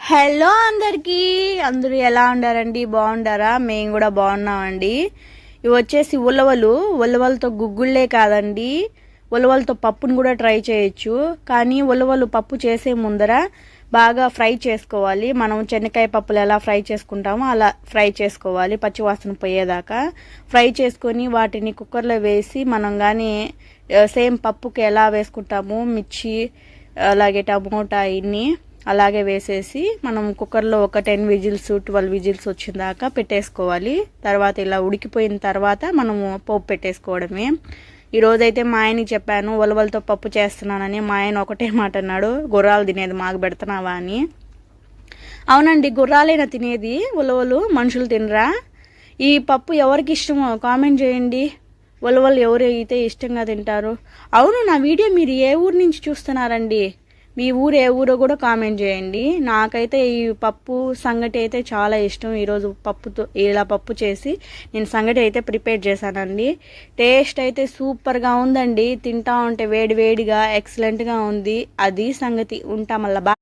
Hello అందరికీ, అందరూ ఎలా ఉండారండి? బాగుండారా? మేము కూడా బాగున్నామండి. ఇవి వచ్చేసి ఉలవలతో గుగ్గుళ్ళే కాదండి, ఉలవలతో పప్పును కూడా ట్రై చేయొచ్చు. కానీ ఉలవలు పప్పు చేసే ముందర బాగా ఫ్రై చేసుకోవాలి. మనం చెనక్కాయ పప్పులు ఎలా ఫ్రై చేసుకుంటామో అలా ఫ్రై చేసుకోవాలి, పచ్చివాసన పోయేదాకా ఫ్రై చేసుకొని వాటిని కుక్కర్లో వేసి మనం కానీ సేమ్ పప్పుకి ఎలా వేసుకుంటామో మిర్చి అలాగే టమోటా ఇన్ని అలాగే వేసేసి మనం కుక్కర్లో ఒక 10 విజిల్స్ 12 విజిల్స్ వచ్చిన దాకా పెట్టేసుకోవాలి. తర్వాత ఇలా ఉడికిపోయిన తర్వాత మనము పప్పు పెట్టేసుకోవడమే. ఈరోజైతే మా ఆయనకి చెప్పాను ఉలవలతో పప్పు చేస్తున్నానని. మా ఆయన ఒకటే మాట అన్నాడు, గుర్రాలు తినేది మాకు పెడుతున్నావా అని. అవునండి, గుర్రాలైనా తినేది, ఉలవలు మనుషులు తినరా? ఈ పప్పు ఎవరికి ఇష్టమో కామెంట్ చేయండి. ఉలవలు ఎవరైతే ఇష్టంగా తింటారు? అవును, నా వీడియో మీరు ఏ ఊరు నుంచి చూస్తున్నారండి? మీ ఊరు ఏ ఊరో కూడా కామెంట్ చేయండి. నాకైతే ఈ పప్పు సంగటి అయితే చాలా ఇష్టం. ఈరోజు పప్పుతో ఇలా పప్పు చేసి నేను సంగటి అయితే ప్రిపేర్ చేశానండి. టేస్ట్ అయితే సూపర్గా ఉందండి. తింటా ఉంటే వేడి వేడిగా ఎక్సలెంట్గా ఉంది. అది సంగతి. ఉంటా మళ్ళా.